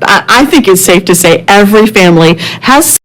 I think it's safe to say every family has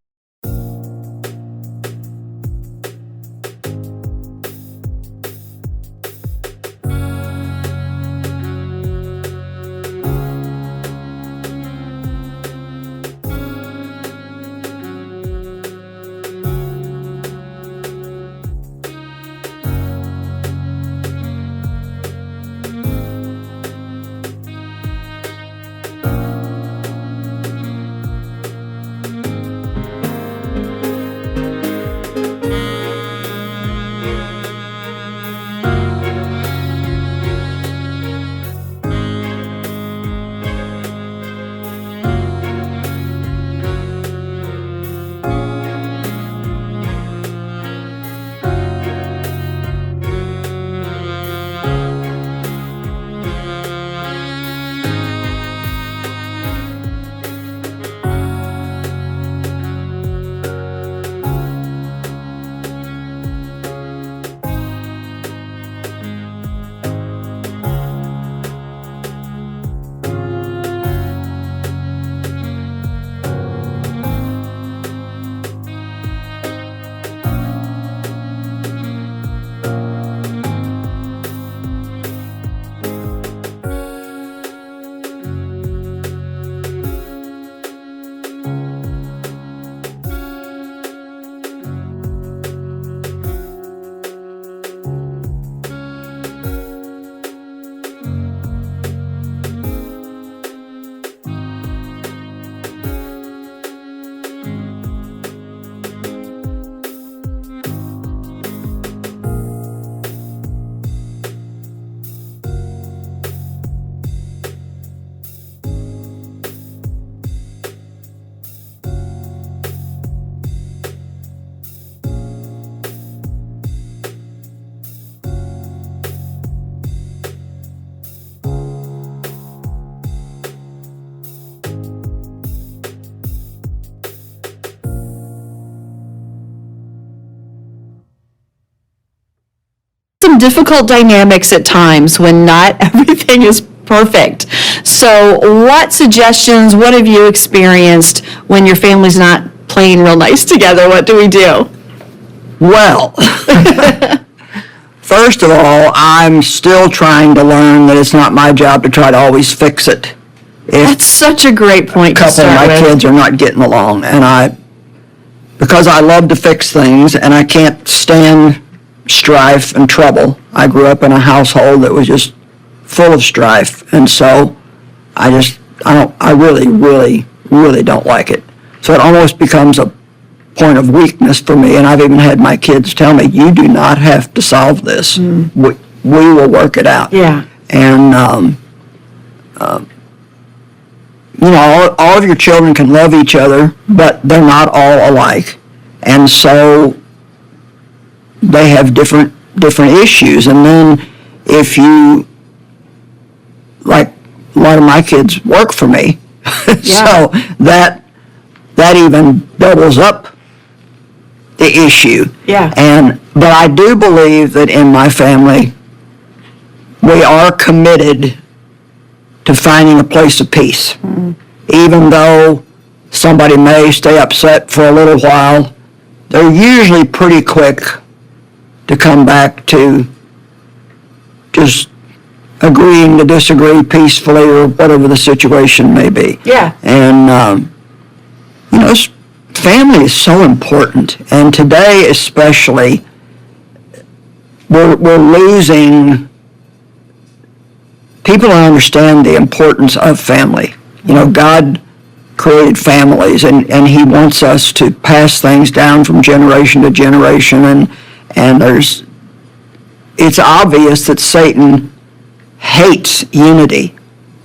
some difficult dynamics at times when not everything is perfect. So what suggestions, what have you experienced when your family's not playing real nice together? What do we do? Well, first of all, I'm still trying to learn that it's not my job to try to always fix it. That's such a great point to A couple of start my with. kids are not getting along, and because I love to fix things and I can't stand strife and trouble. I grew up in a household that was just full of strife, and so I really, really, really don't like it. So it almost becomes a point of weakness for me, and I've even had my kids tell me, you do not have to solve this. We will work it out. Yeah. And, all of your children can love each other, but they're not all alike. And so they have different issues. And then if you, like, a lot of my kids work for me, so that even doubles up the issue. Yeah. But I do believe that in my family, we are committed to finding a place of peace. Mm-hmm. Even though somebody may stay upset for a little while, they're usually pretty quick to come back to just agreeing to disagree peacefully or whatever the situation may be. Yeah. And, family is so important. And today especially, we're losing, people don't understand the importance of family. God created families, and He wants us to pass things down from generation to generation, and it's obvious that Satan hates unity.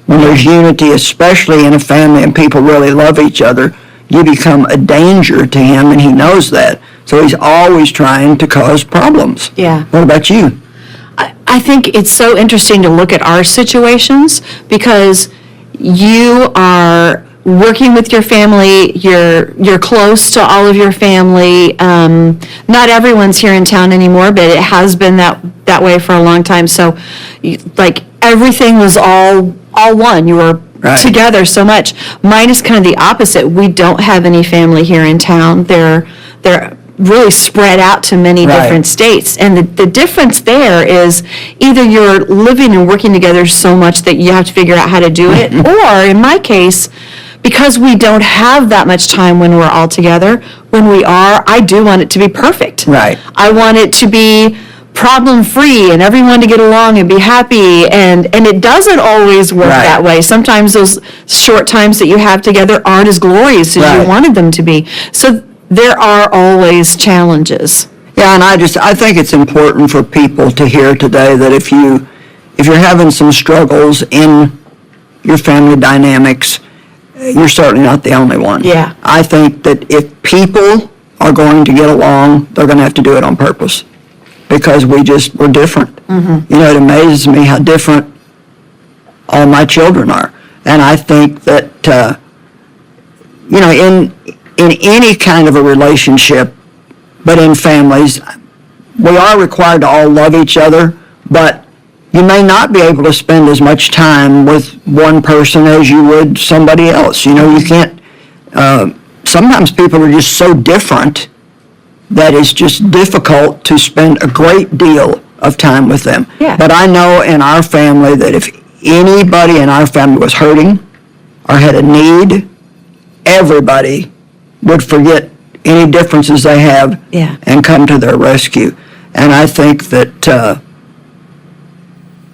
When there's unity, especially in a family and people really love each other, you become a danger to him, and he knows that. So he's always trying to cause problems. Yeah. What about you? I think it's so interesting to look at our situations because you are working with your family, you're close to all of your family. Not everyone's here in town anymore, but it has been that way for a long time. So, like, everything was all one. You were Right. together so much. Mine is kind of the opposite. We don't have any family here in town. They're really spread out to many Right. different states. And the difference there is either you're living and working together so much that you have to figure out how to do it, or in my case, because we don't have that much time when we're all together, when we are, I do want it to be perfect. Right. I want it to be problem-free and everyone to get along and be happy, and it doesn't always work Right. that way. Sometimes those short times that you have together aren't as glorious as Right. you wanted them to be. So there are always challenges. Yeah, and I think it's important for people to hear today that if you're having some struggles in your family dynamics, you're certainly not the only one. Yeah. I think that if people are going to get along, they're going to have to do it on purpose, because we're different. You know, it amazes me how different all my children are. And I think that, you know, in any kind of a relationship, but in families, we are required to all love each other, but you may not be able to spend as much time with one person as you would somebody else. You know, you can't, sometimes people are just so different that it's just difficult to spend a great deal of time with them. Yeah. But I know in our family that if anybody in our family was hurting or had a need, everybody would forget any differences they have Yeah. and come to their rescue. And I think that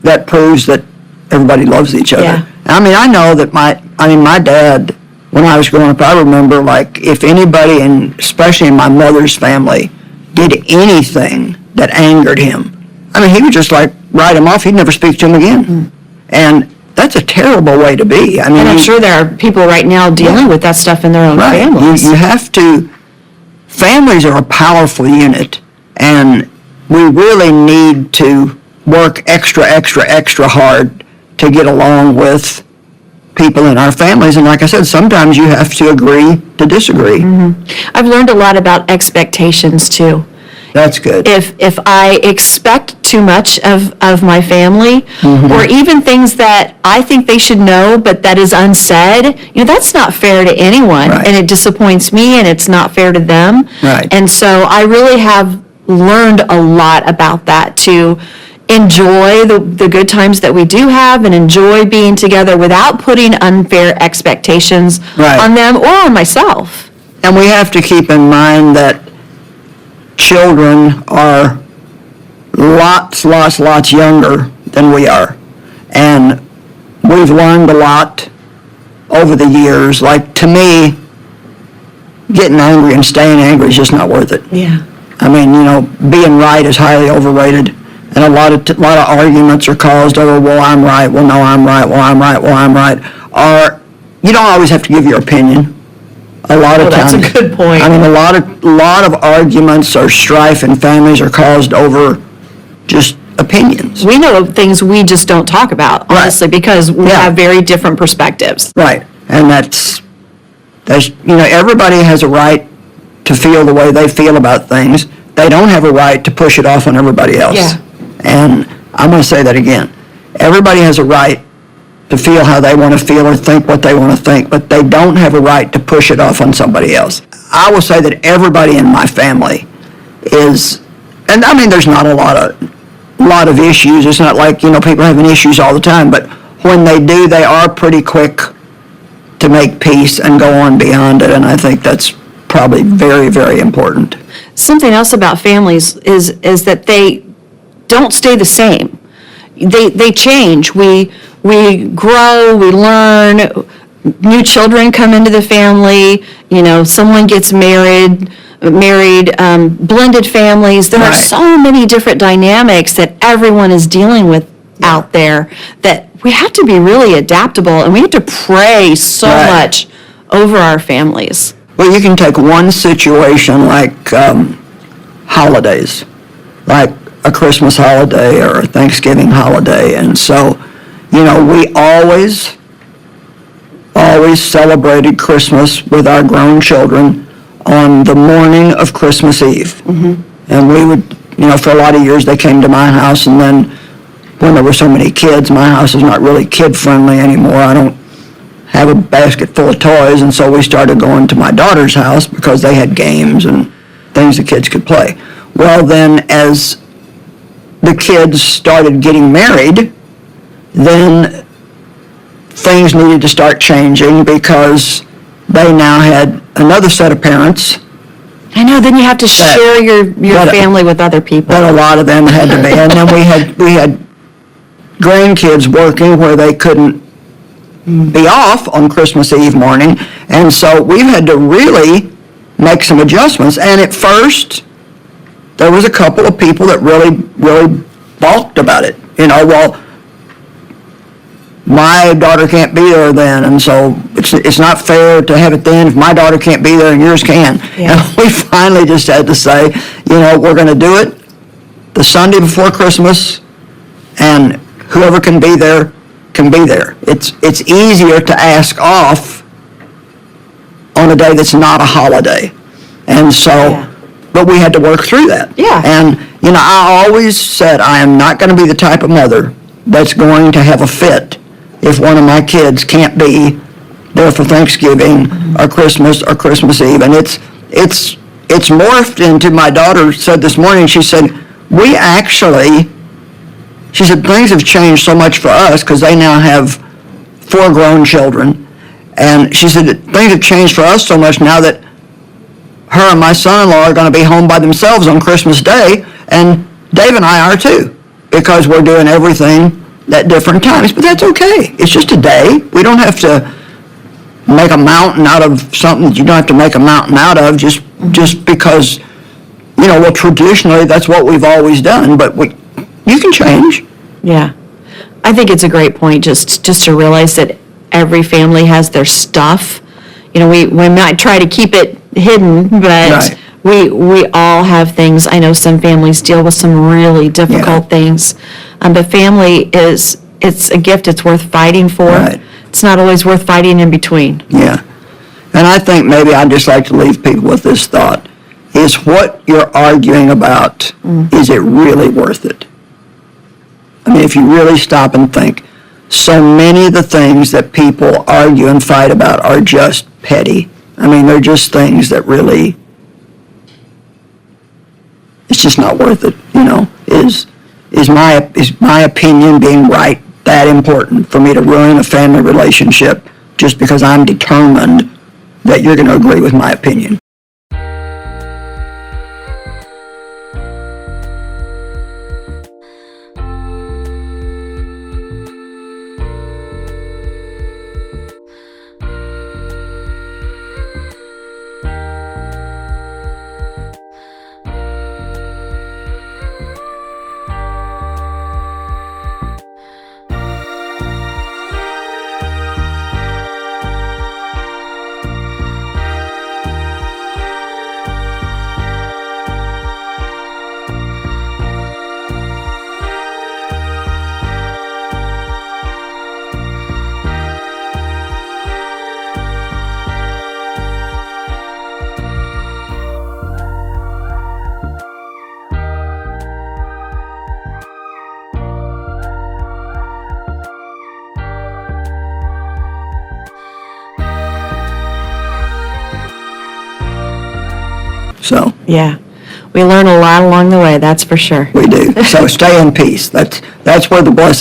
that proves that everybody loves each other. Yeah. I mean, I know that my dad, when I was growing up, I remember, like, if anybody, and especially in my mother's family, did anything that angered him, I mean, he would just, like, write him off. He'd never speak to him again. And that's a terrible way to be. I mean, And I'm sure there are people right now dealing with that stuff in their own right. families. You have to, families are a powerful unit, and we really need to work extra hard to get along with people in our families. And like I said, sometimes you have to agree to disagree. I've learned a lot about expectations too. That's good. If I expect too much of my family, Mm-hmm. or even things that I think they should know but that is unsaid, you know, that's not fair to anyone. Right. And it disappoints me, and it's not fair to them. Right. And so I really have learned a lot about that, to enjoy the good times that we do have and enjoy being together without putting unfair expectations Right. on them or on myself. And we have to keep in mind that children are lots younger than we are. And we've learned a lot over the years. Like, to me, getting angry and staying angry is just not worth it. Yeah. I mean, you know, being right is highly overrated. And a lot of arguments are caused over, well, I'm right, well, no, I'm right, well, I'm right, well, I'm right. Or you don't always have to give your opinion. A lot of Well, times. that's a good point. I mean, a lot of arguments or strife in families are caused over just opinions. We know of things we just don't talk about, Right. honestly, because we Yeah. have very different perspectives. Right. And that's, you know, everybody has a right to feel the way they feel about things. They don't have a right to push it off on everybody else. Yeah. And I'm going to say that again. Everybody has a right to feel how they want to feel or think what they want to think, but they don't have a right to push it off on somebody else. I will say that everybody in my family is, and I mean, there's not a lot of issues. It's not like, you know, people having issues all the time, but when they do, they are pretty quick to make peace and go on beyond it, and I think that's probably very, very important. Something else about families is that they don't stay the same. They change. We grow, we learn, new children come into the family, you know, someone gets married, blended families. There are Right. so many different dynamics that everyone is dealing with out there that we have to be really adaptable, and we have to pray so Right. much over our families. Well, you can take one situation like holidays, like a Christmas holiday or a Thanksgiving holiday. And so, you know, we always celebrated Christmas with our grown children on the morning of Christmas Eve. Mm-hmm. And we would, you know, for a lot of years they came to my house, and then when there were so many kids, my house is not really kid-friendly anymore. I don't have a basket full of toys, and so we started going to my daughter's house because they had games and things the kids could play. Well, then as the kids started getting married, then things needed to start changing because they now had another set of parents I know, then you have to share your that- family with other people. that a lot of them had to be. And then we had grandkids working where they couldn't be off on Christmas Eve morning. And so we've had to really make some adjustments. And at first, there was a couple of people that really balked about it. Well, my daughter can't be there then, and so it's not fair to have it then if my daughter can't be there and yours can. Yeah. And we finally just had to say, we're going to do it the Sunday before Christmas, and whoever can be there can be there. It's easier to ask off on a day that's not a holiday, and so, Yeah. but we had to work through that. Yeah. And I always said I am not going to be the type of mother that's going to have a fit if one of my kids can't be there for Thanksgiving or Christmas Eve. And it's morphed into, my daughter said this morning, she said, things have changed so much for us because they now have 4 grown children. And she said that things have changed for us so much now that her and my son-in-law are going to be home by themselves on Christmas Day, and Dave and I are too, because we're doing everything at different times. But that's okay. It's just a day. We don't have to make a mountain out of something that you don't have to make a mountain out of just because, well, traditionally that's what we've always done, but you can change. Yeah. I think it's a great point just to realize that every family has their stuff. We might try to keep it hidden, but Right. we all have things. I know some families deal with some really difficult things. But family it's a gift it's worth fighting for. Right. It's not always worth fighting in between. Yeah. And I think maybe I'd just like to leave people with this thought. Is what you're arguing about, is it really worth it? I mean, if you really stop and think, so many of the things that people argue and fight about are just petty. I mean, they're just things that really, it's just not worth it, Is my opinion being right that important for me to ruin a family relationship just because I'm determined that you're going to agree with my opinion? So Yeah. We learn a lot along the way, that's for sure. we do. So stay in peace. That's where the blessing